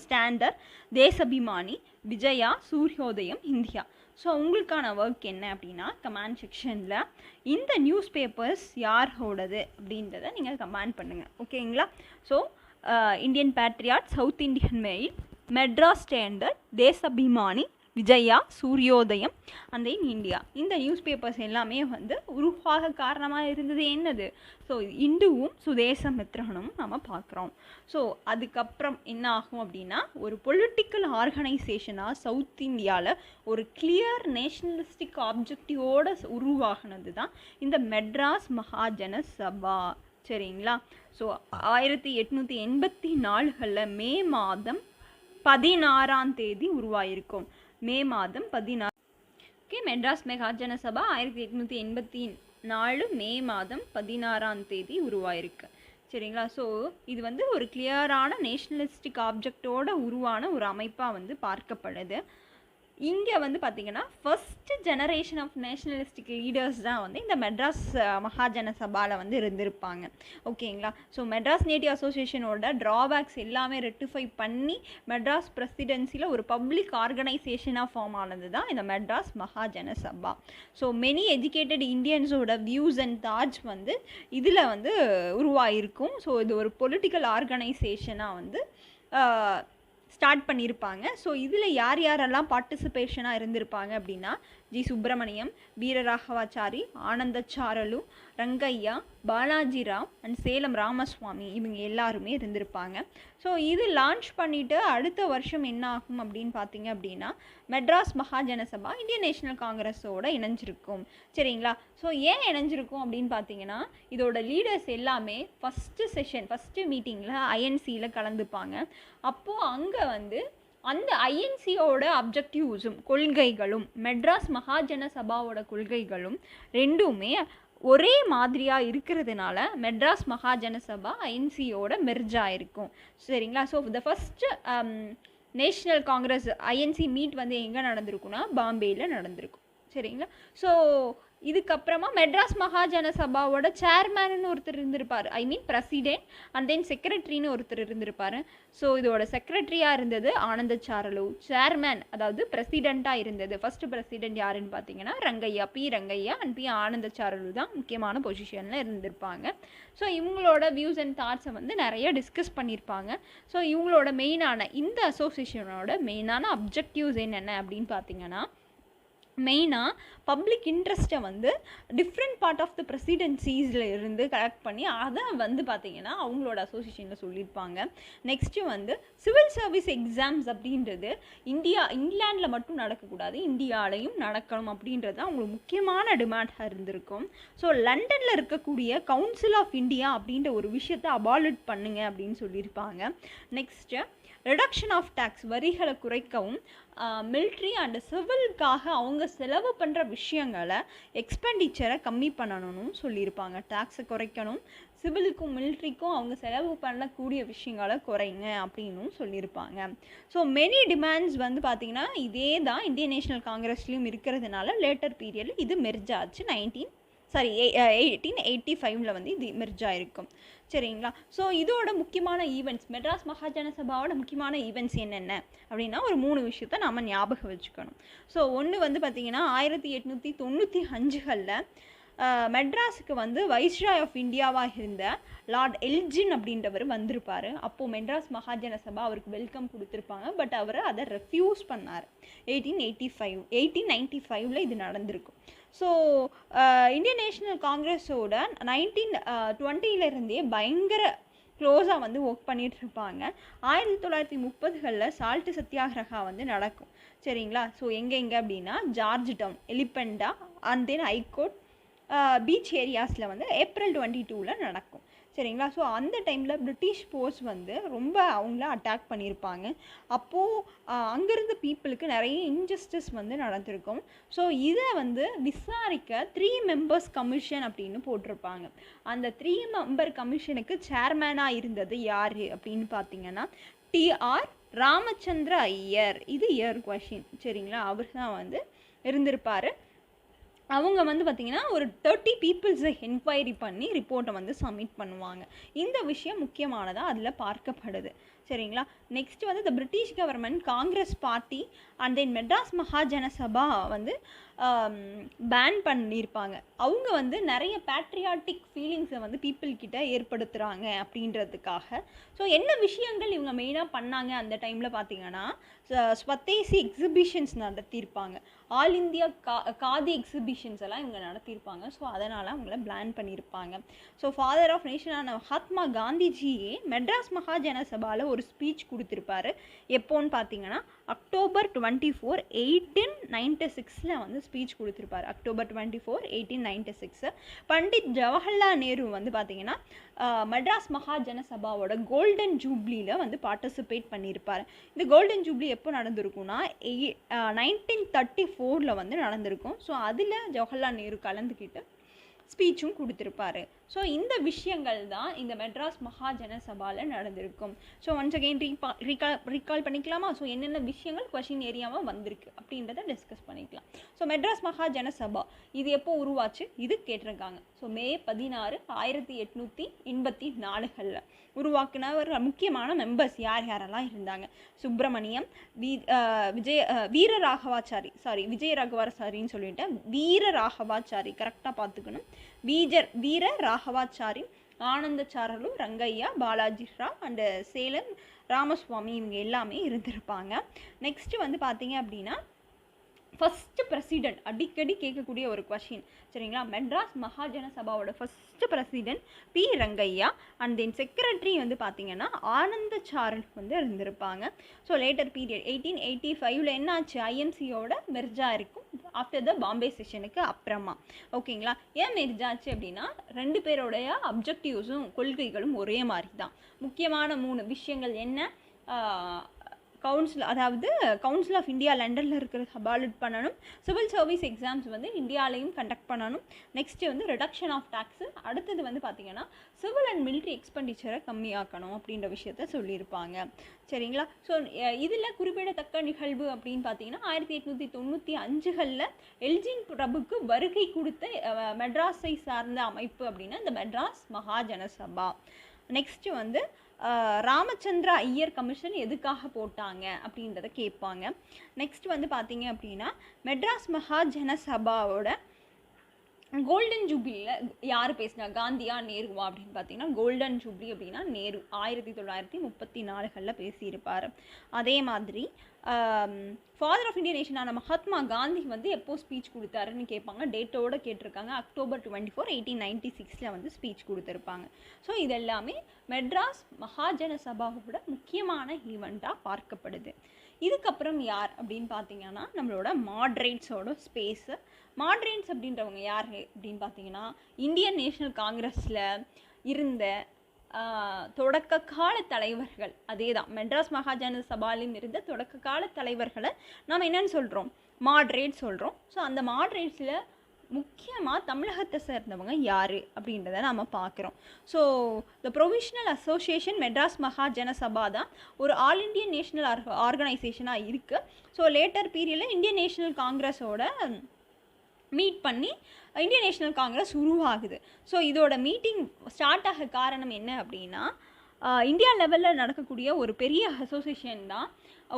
Standard, Desabhimani, Vijaya, Suryodayam, India. So உங்களுக்கான ஒர்க் என்ன அப்படின்னா கமெண்ட் செக்ஷனில் இந்த நியூஸ் பேப்பர்ஸ் யாரோடது அப்படின்றத நீங்கள் கமெண்ட் பண்ணுங்கள். ஓகேங்களா. So Indian Patriot, South Indian Mail, Madras Standard, Desabhimani, Vijaya, Suryodayam and then India. இந்த நியூஸ் பேப்பர்ஸ் எல்லாமே வந்து உருவாக காரணமாக இருந்தது என்னது? ஸோ இந்துவும் சுதேசமித்திரனும் நம்ம பார்க்குறோம். ஸோ அதுக்கப்புறம் என்ன ஆகும் அப்படின்னா ஒரு பொலிட்டிக்கல் ஆர்கனைசேஷனாக சவுத் இந்தியாவில் ஒரு கிளியர் நேஷ்னலிஸ்டிக் ஆப்ஜெக்டிவோடு உருவாகினது தான் இந்த மெட்ராஸ் மகாஜன சபா. சரிங்களா. ஸோ 1884களில் மே மாதம் 16ஆம் தேதி உருவாயிருக்கும். மே மாதம் 16. ஓகே. மெட்ராஸ் மகாஜன சபா 1884 மே மாதம் 16ஆம் தேதி உருவாயிருக்கு. சரிங்களா. ஸோ இது வந்து ஒரு கிளியரான நேஷ்னலிஸ்டிக் ஆப்ஜெக்டோட உருவான ஒரு அமைப்பாக வந்து பார்க்கப்படுது. இங்கே வந்து பார்த்திங்கன்னா ஃபஸ்ட்டு ஜெனரேஷன் ஆஃப் நேஷ்னலிஸ்டிக் லீடர்ஸ் தான் வந்து இந்த மெட்ராஸ் மகாஜன சபாவில் வந்து இருந்திருப்பாங்க. ஓகேங்களா. ஸோ மெட்ராஸ் நேட்டிவ் அசோசியேஷனோட ட்ராபேக்ஸ் எல்லாமே ரெக்டிஃபை பண்ணி மெட்ராஸ் பிரசிடென்சியில் ஒரு பப்ளிக் ஆர்கனைசேஷனாக ஃபார்ம் ஆனது தான் இந்த Madras Mahajana Sabha. So many educated இந்தியன்ஸோட வியூஸ் அண்ட் தாட்ஸ் வந்து இதில் வந்து உருவாயிருக்கும். ஸோ இது ஒரு பொலிட்டிக்கல் ஆர்கனைசேஷனாக வந்து ஸ்டார்ட் பண்ணியிருப்பாங்க. ஸோ இதில் யார் யாரெல்லாம் பார்ட்டிசிபேஷனாக இருந்திருப்பாங்க அப்படின்னா ஜி சுப்பிரமணியம், வீரராகவாச்சாரி, ஆனந்தச்சாரலு, ரங்கையா, பாலாஜிராவ் அண்ட் சேலம் ராமசுவாமி இவங்க எல்லாருமே இருந்திருப்பாங்க. ஸோ இது லான்ச் பண்ணிவிட்டு அடுத்த வருஷம் என்ன ஆகும் அப்படின்னு பார்த்தீங்க அப்படின்னா மெட்ராஸ் மகாஜன சபா இந்தியன் நேஷனல் காங்கிரஸோட இணைஞ்சிருக்கும். சரிங்களா. ஸோ ஏன் இணைஞ்சிருக்கும் அப்படின்னு பார்த்தீங்கன்னா இதோட லீடர்ஸ் எல்லாமே ஃபஸ்ட்டு மீட்டிங்கில் ஐஎன்சியில் கலந்துப்பாங்க. அப்போது அங்கே வந்து அந்த ஐஎன்சியோட அப்ஜெக்டிவ்ஸும் கொள்கைகளும் மெட்ராஸ் மகாஜன சபாவோட கொள்கைகளும் ரெண்டுமே ஒரே மாதிரியாக இருக்கிறதுனால மெட்ராஸ் மகாஜன சபா ஐஎன்சியோட மெர்ஜ் ஆகிருக்கும். சரிங்களா. So the first national Congress INC meet வந்து எங்கே நடந்திருக்குன்னா பாம்பேயில் நடந்திருக்கும். சரிங்களா. ஸோ இதுக்கப்புறமா மெட்ராஸ் மகாஜன சபாவோட சேர்மேன்னு ஒருத்தர் இருந்திருப்பார், ஐ மீன் பிரசிடென்ட், அண்ட் தென் செக்ரட்டரின்னு ஒருத்தர் இருந்திருப்பார். ஸோ இதோட செக்ரட்டரியாக இருந்தது ஆனந்தச்சாரலு, சேர்மேன் அதாவது பிரசிடெண்ட்டாக இருந்தது ஃபஸ்ட்டு பிரசிடென்ட் யாருன்னு பார்த்தீங்கன்னா Rangaiah, P Rangaiah and P Anandacharlu தான் முக்கியமான பொசிஷனில் இருந்திருப்பாங்க. ஸோ இவங்களோட வியூஸ் அண்ட் தாட்ஸை வந்து நிறைய டிஸ்கஸ் பண்ணியிருப்பாங்க. ஸோ இவங்களோட மெயினான இந்த அசோசியேஷனோட மெயினான அப்ஜெக்டிவ்ஸ் என்னென்ன அப்படின்னு பார்த்தீங்கன்னா மெயினாக பப்ளிக் இன்ட்ரெஸ்ட்டை வந்து டிஃப்ரெண்ட் பார்ட் ஆஃப் த பிரசிடென்சிஸில் இருந்து கலெக்ட் பண்ணி அதை வந்து பார்த்திங்கன்னா அவங்களோட அசோசியேஷனில் சொல்லியிருப்பாங்க. நெக்ஸ்ட்டு வந்து சிவில் சர்வீஸ் எக்ஸாம்ஸ் அப்படின்றது இங்கிலாண்டில் மட்டும் நடக்கக்கூடாது, இந்தியாவிலையும் நடக்கணும் அப்படின்றது அவங்களுக்கு முக்கியமான டிமாண்டாக இருந்திருக்கும். ஸோ லண்டனில் இருக்கக்கூடிய கவுன்சில் ஆஃப் இந்தியா அப்படின்ற ஒரு விஷயத்தை அபாலிட் பண்ணுங்க அப்படின்னு சொல்லியிருப்பாங்க. நெக்ஸ்ட்டு ரிடக்ஷன் ஆஃப் டேக்ஸ், வரிகளை குறைக்கவும், மிலிட்ரி அண்ட் சிவிலுக்காக அவங்க செலவு பண்ணுற விஷயங்களை எக்ஸ்பெண்டிச்சரை கம்மி பண்ணணும்னு சொல்லியிருப்பாங்க. டேக்ஸை குறைக்கணும், சிவிலுக்கும் மிலிட்ரிக்கும் அவங்க செலவு பண்ணக்கூடிய விஷயங்களை குறைங்க அப்படின்னும் சொல்லியிருப்பாங்க. ஸோ மெனி டிமாண்ட்ஸ் வந்து பார்த்திங்கன்னா இதே தான் இந்தியன் நேஷனல் காங்கிரஸ்லேயும் இருக்கிறதுனால லேட்டர் பீரியடில் இது மெர்ஜ் ஆச்சு. 1885 வந்து இது மெர்ஜ் ஆகிருக்கும். சரிங்களா. ஸோ இதோட முக்கியமான ஈவெண்ட்ஸ், மெட்ராஸ் மகாஜன சபாவோட முக்கியமான ஈவெண்ட்ஸ் என்னென்ன அப்படின்னா ஒரு 3 விஷயத்தை நாம் ஞாபகம் வச்சுக்கணும். ஸோ ஒன்று வந்து பார்த்திங்கன்னா 1895களில் மெட்ராஸுக்கு வந்து வைஸ்ராய் ஆஃப் இந்தியாவாக இருந்த லார்ட் எல்ஜின் அப்படின்றவர் வந்திருப்பார். அப்போது மெட்ராஸ் மகாஜன சபா அவருக்கு வெல்கம் கொடுத்துருப்பாங்க. பட் அவர் அதை ரெஃப்யூஸ் பண்ணார். 1895 இது நடந்திருக்கும். ஸோ இந்தியன் நேஷனல் காங்கிரஸோட 1920 பயங்கர க்ளோஸாக வந்து ஒர்க் பண்ணிகிட்ருப்பாங்க. 1930களில் சால்ட்டு சத்தியாகிரகா வந்து நடக்கும். சரிங்களா. ஸோ எங்கே அப்படின்னா ஜார்ஜ் டவுன், எலிபெண்டா அண்ட் தென் ஹைகோர்ட், பீச் ஏரியாஸில் வந்து April 22 நடக்கும். சரிங்களா. ஸோ அந்த டைமில் பிரிட்டிஷ் ஃபோர்ஸ் வந்து ரொம்ப அவங்கள அட்டாக் பண்ணியிருப்பாங்க. அப்போது அங்கேருந்து பீப்புளுக்கு நிறைய இன்ஜஸ்டிஸ் வந்து நடந்திருக்கும். ஸோ இதை வந்து விசாரிக்க 3 members கமிஷன் அப்படின்னு போட்டிருப்பாங்க. அந்த 3 member கமிஷனுக்கு சேர்மேனாக இருந்தது யார் அப்படின்னு பார்த்தீங்கன்னா TR ராமச்சந்திர ஐயர். இது இயர் கொஷின். சரிங்களா. அவர் தான் வந்து இருந்திருப்பார். அவங்க வந்து பார்த்திங்கன்னா ஒரு 30 பீப்புள்ஸை என்கொயரி பண்ணி ரிப்போர்ட்டை வந்து சப்மிட் பண்ணுவாங்க. இந்த விஷயம் முக்கியமானதாக அதில் பார்க்கப்படுது. சரிங்களா. நெக்ஸ்ட் வந்து the British government, Congress party and then Madras Mahajana Sabha வந்து பேன் பண்ணியிருப்பாங்க. அவங்க வந்து நிறைய பேட்ரியாட்டிக் ஃபீலிங்ஸை வந்து பீப்புள்கிட்ட ஏற்படுத்துகிறாங்க அப்படின்றதுக்காக. ஸோ என்ன விஷயங்கள் இவங்க மெயினாக பண்ணாங்க அந்த டைமில் பார்த்திங்கன்னா ஸ்வதேசி எக்ஸிபிஷன்ஸ் நடத்தியிருப்பாங்க. ஆல் இந்தியா காதி எக்ஸிபிஷன்ஸ் எல்லாம் இவங்க நடத்தியிருப்பாங்க. ஸோ அதனால் அவங்கள பிளான் பண்ணியிருப்பாங்க. ஸோ ஃபாதர் ஆஃப் நேஷனான மகாத்மா காந்திஜியே மெட்ராஸ் மகாஜன சபாவில் ஒரு ஸ்பீச் கொடுத்துருப்பாரு. எப்போன்னு பார்த்தீங்கன்னா October 24, 1896 வந்து ஸ்பீச் கொடுத்துருப்பார். October 24, 1896 பண்டிட் ஜவஹர்லால் நேரு வந்து பார்த்தீங்கன்னா மெட்ராஸ் மகாஜன சபாவோட கோல்டன் ஜூப்ளியில் வந்து பார்ட்டிசிபேட் பண்ணியிருப்பார். இந்த கோல்டன் ஜூப்ளி எப்போ நடந்திருக்கும்னா 1934 வந்து நடந்திருக்கும். ஸோ அதில் ஜவஹர்லால் நேரு கலந்துக்கிட்டு ஸ்பீச்சும் கொடுத்துருப்பாரு. ஸோ இந்த விஷயங்கள் தான் இந்த மெட்ராஸ் மகாஜன சபாவில் நடந்திருக்கும். ஸோ ஒன்ஸ் அகெயின் ரீகால் பண்ணிக்கலாமா? ஸோ என்னென்ன விஷயங்கள் கொஷின் ஏரியாவாக வந்திருக்கு அப்படின்றத டிஸ்கஸ் பண்ணிக்கலாம். ஸோ மெட்ராஸ் மகாஜன சபா இது எப்போ உருவாச்சு இது கேட்டிருக்காங்க. ஸோ மே 16, 1884 உருவாக்குன ஒரு முக்கியமான மெம்பர்ஸ் யாரெல்லாம் இருந்தாங்க? சுப்பிரமணியம், விஜயராகவாச்சாரின்னு சொல்லிட்டேன், வீரராகவாச்சாரி கரெக்டாக பார்த்துக்கணும், வீரராகவாச்சாரி, ஆனந்தச்சாரலு, ரங்கையா, பாலாஜி ராவ் அண்டு சேலம் ராமசுவாமி இவங்க எல்லாமே இருந்திருப்பாங்க. நெக்ஸ்ட்டு வந்து பார்த்தீங்க அப்படின்னா ஃபஸ்ட்டு பிரசிடென்ட் அடிக்கடி கேட்கக்கூடிய ஒரு கொஷின் சரிங்களா. மெட்ராஸ் மகாஜன சபாவோட first president P Rangaiah and then secretary வந்து பார்த்தீங்கன்னா ஆனந்தச்சாரல் வந்து இருந்திருப்பாங்க. ஸோ லேட்டர் பீரியட் 1885 என்ன ஆச்சு? ஐஎன்சியோட மெர்ஜா இருக்கும் ஆஃப்டர் த பாம்பே செஷனுக்கு அப்புறமா. ஓகேங்களா. ஏன் மெர்ஜ் ஆச்சு அப்படின்னா 2 பேரோடைய அப்ஜெக்டிவ்ஸும் கொள்கைகளும் ஒரே மாதிரி தான். முக்கியமான 3 விஷயங்கள் என்ன? கவுன்சில் ஆஃப் இந்தியா லண்டனில் இருக்கிற அபாலிட் பண்ணணும், சிவில் சர்வீஸ் எக்ஸாம்ஸ் வந்து இந்தியாவிலையும் கண்டக்ட் பண்ணணும், நெக்ஸ்ட்டு வந்து ரிடக்ஷன் ஆஃப் டேக்ஸு, அடுத்தது வந்து பார்த்திங்கன்னா சிவில் அண்ட் மிலிட்ரி எக்ஸ்பெண்டிச்சரை கம்மியாக்கணும் அப்படின்ற விஷயத்த சொல்லியிருப்பாங்க சரிங்களா. ஸோ இதில் குறிப்பிடத்தக்க நிகழ்வு அப்படின்னு பார்த்தீங்கன்னா 1895 எல்ஜின் பிரபுக்கு வருகை கொடுத்த மெட்ராஸை சார்ந்த அமைப்பு அப்படின்னா இந்த மெட்ராஸ் மகாஜன சபா. நெக்ஸ்ட்டு வந்து ராமச்சந்திர ஐயர் கமிஷன் எதுக்காக போட்டாங்க அப்படின்றத கேட்பாங்க. நெக்ஸ்ட் வந்து பார்த்தீங்க அப்படின்னா மெட்ராஸ் மகாஜன சபாவோட கோல்டன் ஜூப்ளியில் யார் பேசினா? காந்தியா நேருவா அப்படின்னு பார்த்தீங்கன்னா கோல்டன் ஜூப்ளி அப்படின்னா நேரு 1934 பேசியிருப்பார். அதே மாதிரி ஃபாதர் ஆஃப் இந்தியன் நேஷனான மகாத்மா காந்தி வந்து எப்போ ஸ்பீச் கொடுத்தாருன்னு கேட்பாங்க. டேட்டோடு கேட்டிருக்காங்க. அக்டோபர் 24, 1896 வந்து ஸ்பீச் கொடுத்துருப்பாங்க. ஸோ இதெல்லாமே மெட்ராஸ் மகாஜன சபாவோட முக்கியமான ஈவெண்ட்டாக பார்க்கப்படுது. இதுக்கப்புறம் யார் அப்படின்னு பார்த்தீங்கன்னா நம்மளோட மாட்ரேட்ஸோட ஸ்பேஸு. மாட்ரேட்ஸ் அப்படின்றவங்க யார் அப்படின்னு பார்த்தீங்கன்னா இந்தியன் நேஷனல் காங்கிரஸில் இருந்த தொடக்க கால தலைவர்கள். அதே தான் மெட்ராஸ் மகாஜன சபாலையும் இருந்த தொடக்க கால தலைவர்களை நாம் என்னன்னு சொல்கிறோம்? மாட்ரேட் சொல்கிறோம். ஸோ அந்த மாட்ரேட்ஸில் முக்கியமாக தமிழகத்தை சேர்ந்தவங்க யார் அப்படின்றத நம்ம பார்க்குறோம். So the provisional association Madras Mahajana Sabha தான் ஒரு ஆல் இண்டியன் நேஷனல் ஆர்கனைசேஷனாக இருக்குது. ஸோ லேட்டர் பீரியடில் இந்தியன் நேஷனல் காங்கிரஸோட மீட் பண்ணி இந்தியன் நேஷனல் காங்கிரஸ் உருவாகுது. ஸோ இதோட மீட்டிங் ஸ்டார்ட் ஆக காரணம் என்ன அப்படின்னா இந்தியா லெவலில் நடக்கக்கூடிய ஒரு பெரிய அசோசியேஷன் தான்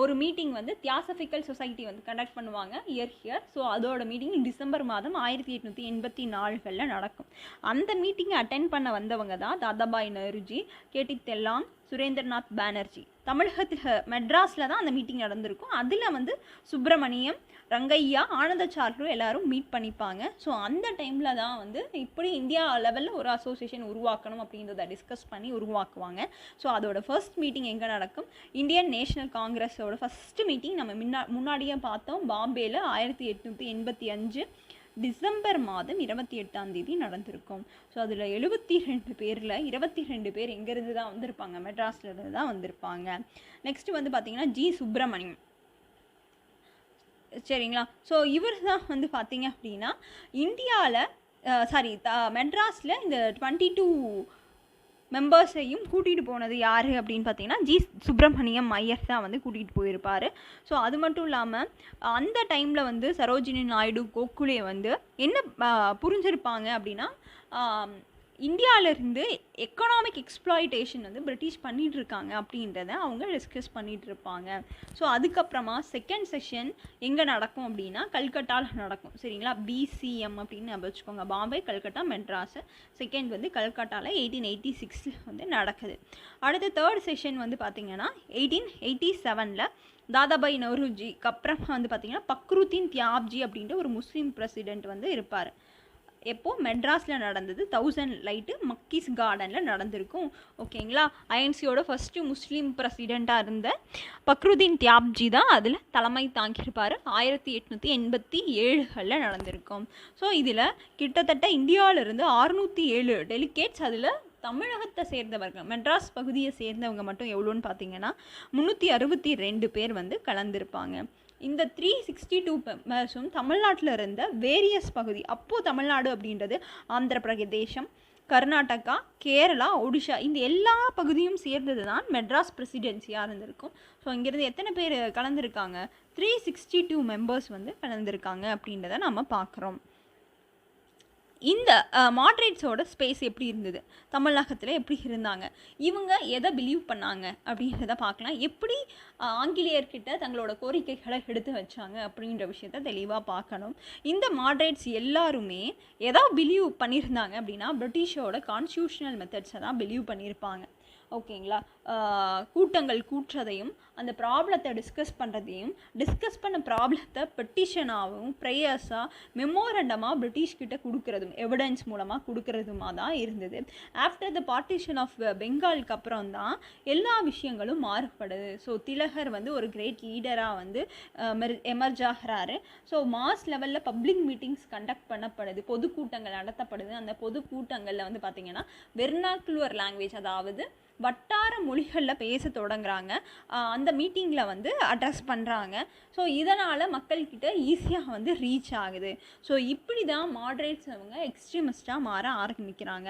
ஒரு மீட்டிங் வந்து தியாசபிக்கல் சொசைட்டி வந்து கண்டக்ட் பண்ணுவாங்க இயர். ஸோ அதோட மீட்டிங் டிசம்பர் மாதம் 1884 நடக்கும். அந்த மீட்டிங்கை அட்டென்ட் பண்ண வந்தவங்க தான் தாதாபாய் நெருஜி, கேடி தெல்லாங், சுரேந்திரநாத் பானர்ஜி. தமிழகத்தில் மெட்ராஸில் தான் அந்த மீட்டிங் நடந்திருக்கும். அதில் வந்து சுப்பிரமணியம், ரங்கையா, ஆனந்தச்சார்லு எல்லாரும் மீட் பண்ணிப்பாங்க. ஸோ அந்த டைமில் தான் வந்து இப்படி இந்தியா லெவலில் ஒரு அசோசியேஷன் உருவாக்கணும் அப்படின்றத டிஸ்கஸ் பண்ணி உருவாக்குவாங்க. ஸோ அதோட ஃபர்ஸ்ட் மீட்டிங் எங்கே நடக்கும்? இந்தியன் நேஷனல் காங்கிரஸோட ஃபஸ்ட்டு மீட்டிங் நம்ம முன்னாடியே பார்த்தோம் பாம்பேயில் 1885 டிசம்பர் மாதம் 28 நடந்திருக்கும். ஸோ அதில் 72 பேரில் 22 பேர் எங்கேருந்து தான் வந்திருப்பாங்க? மெட்ராஸ்லேருந்து தான் வந்திருப்பாங்க. நெக்ஸ்ட்டு வந்து பார்த்திங்கன்னா ஜி சுப்பிரமணியம் சரிங்களா. ஸோ இவர் தான் வந்து பார்த்தீங்க அப்படின்னா இந்தியாவில் மெட்ராஸில் இந்த 22 மெம்பர்ஸையும் கூட்டிகிட்டு போனது யார் அப்படின்னு பார்த்தீங்கன்னா ஜி சுப்பிரமணியம் ஐயர் தான் வந்து கூட்டிகிட்டு போயிருப்பார். ஸோ அது மட்டும் இல்லாமல் அந்த டைமில் வந்து சரோஜினி நாயுடு, கோகுலே வந்து என்ன புரிஞ்சிருப்பாங்க அப்படின்னா இந்தியாவிலேருந்து எக்கனாமிக் எக்ஸ்ப்ளாய்டேஷன் வந்து பிரிட்டிஷ் பண்ணிகிட்ருக்காங்க அப்படின்றத அவங்க டிஸ்கஸ் பண்ணிகிட்டு இருப்பாங்க. ஸோ அதுக்கப்புறமா செகண்ட் செஷன் எங்கே நடக்கும் அப்படின்னா கல்கட்டாவில் நடக்கும் சரிங்களா. BCM அப்படின்னு வச்சுக்கோங்க, பாம்பே, கல்கட்டா, மெட்ராஸு. செகண்ட் வந்து கல்கட்டாவில் 1886 வந்து நடக்குது. அடுத்து தேர்ட் செஷன் வந்து பார்த்திங்கன்னா 1887 தாதாபாய் நெருஜிக்கு அப்புறமா வந்து பார்த்திங்கன்னா பக்ருதீன் தியாப்ஜி அப்படின்ற ஒரு முஸ்லீம் பிரசிடெண்ட் வந்து இருப்பார். எப்போது? மெட்ராஸில் நடந்தது 1000 லைட்டு மக்கீஸ் கார்டனில் நடந்திருக்கும். ஓகேங்களா. ஐஎன்சியோட ஃபஸ்ட்டு முஸ்லீம் பிரசிடெண்ட்டாக இருந்த பக்ருதீன் தியாப்ஜி தான் அதில் தலைமை தாங்கியிருப்பார். 1887 நடந்திருக்கும். ஸோ இதில் கிட்டத்தட்ட இந்தியாவிலிருந்து 607 டெலிகேட்ஸ் அதில் தமிழகத்தை சேர்ந்தவர்கள் மெட்ராஸ் பகுதியை சேர்ந்தவங்க மட்டும் எவ்வளோன்னு பார்த்தீங்கன்னா 362 பேர் வந்து கலந்துருப்பாங்க. இந்த 362 மெம்பர்ஸும் தமிழ்நாட்டில் இருந்த வேரியஸ் பகுதி, அப்போது தமிழ்நாடு அப்படின்றது ஆந்திர பிரதேசம், கர்நாடகா, கேரளா, ஒடிஷா இந்த எல்லா பகுதியும் சேர்ந்தது தான் மெட்ராஸ் பிரசிடென்சியாக இருந்திருக்கும். ஸோ இங்கேருந்து எத்தனை பேர் கலந்துருக்காங்க? 362 மெம்பர்ஸ் வந்து கலந்துருக்காங்க அப்படின்றத நம்ம பார்க்குறோம். இந்த மாட்ரேட்ஸோட ஸ்பேஸ் எப்படி இருந்தது, தமிழகத்தில் எப்படி இருந்தாங்க, இவங்க எதை பிலீவ் பண்ணாங்க அப்படின்றத பார்க்கலாம். எப்படி ஆங்கிலேயர்கிட்ட தங்களோட கோரிக்கைகளை எடுத்து வச்சாங்க அப்படின்ற விஷயத்த தெளிவாக பார்க்கணும். இந்த மாட்ரேட்ஸ் எல்லாருமே எதை பிலீவ் பண்ணியிருந்தாங்க அப்படின்னா பிரிட்டிஷோட கான்ஸ்டியூஷனல் மெத்தட்ஸை தான் பிலீவ் பண்ணியிருப்பாங்க. ஓகேங்களா? கூட்டங்கள் கூட்டுறதையும் அந்த ப்ராப்ளத்தை டிஸ்கஸ் பண்ணுறதையும், டிஸ்கஸ் பண்ண ப்ராப்ளத்தை பெட்டிஷனாகவும் ப்ரேயர்ஸாக மெமோரண்டமாக பிரிட்டிஷ்கிட்ட கொடுக்குறதும் எவிடன்ஸ் மூலமாக கொடுக்குறதுமா தான் இருந்தது. ஆஃப்டர் த பார்ட்டிஷன் ஆஃப் பெங்காலுக்கு அப்புறம் தான் எல்லா விஷயங்களும் மாறுபடுது. ஸோ திலகர் வந்து ஒரு கிரேட் லீடராக வந்து எமர்ஜ் ஆகிறாரு. ஸோ மாஸ் லெவலில் பப்ளிக் மீட்டிங்ஸ் கண்டக்ட் பண்ணப்படுது, பொதுக்கூட்டங்கள் நடத்தப்படுது. அந்த பொதுக்கூட்டங்களில் வந்து பார்த்திங்கன்னா வெர்னாக்குலர் லாங்குவேஜ், அதாவது வட்டார மொழிகளில் பேச தொடங்குறாங்க. அந்த மீட்டிங்கில் வந்து அட்ரஸ் பண்ணுறாங்க. ஸோ இதனால் மக்கள்கிட்ட ஈஸியாக வந்து ரீச் ஆகுது. ஸோ இப்படி தான் மாட்ரேட்ஸ் அவங்க எக்ஸ்ட்ரீமிஸ்டாக மாற ஆரம்பிக்கிறாங்க.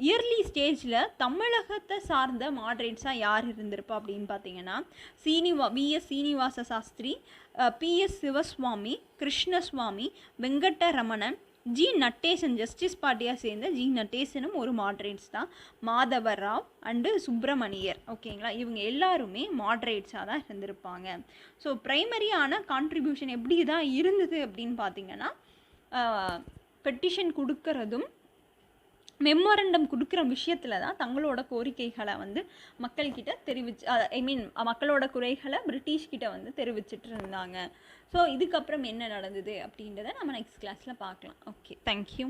இயர்லி ஸ்டேஜில் தமிழகத்தை சார்ந்த மாட்ரேட்ஸாக யார் இருந்திருப்பா அப்படின்னு பார்த்தீங்கன்னா V S Srinivasa Sastri, P S Sivaswami, Krishnaswami, Venkataramanan, G Natesan, justice பார்ட்டியாக சேர்ந்த ஜி நட்டேசனும் ஒரு மாட்ரேட்ஸ் தான், மாதவ ராவ் அண்டு சுப்பிரமணியர். ஓகேங்களா? இவங்க எல்லாருமே மாட்ரேட்ஸாக தான் இருந்திருப்பாங்க. ஸோ ப்ரைமரியான கான்ட்ரிபியூஷன் எப்படி தான் இருந்தது அப்படின்னு பார்த்தீங்கன்னா பெட்டிஷன் கொடுக்கறதும் மெமோரண்டம் கொடுக்குற விஷயத்தில் தான் தங்களோட கோரிக்கைகளை வந்து மக்கள்கிட்ட மக்களோட குறைகளை பிரிட்டிஷ்கிட்ட வந்து தெரிவிச்சிட்டு இருந்தாங்க. ஸோ இதுக்கப்புறம் என்ன நடந்தது அப்படின்றத நம்ம நெக்ஸ்ட் கிளாஸில் பார்க்கலாம். Okay, thank you.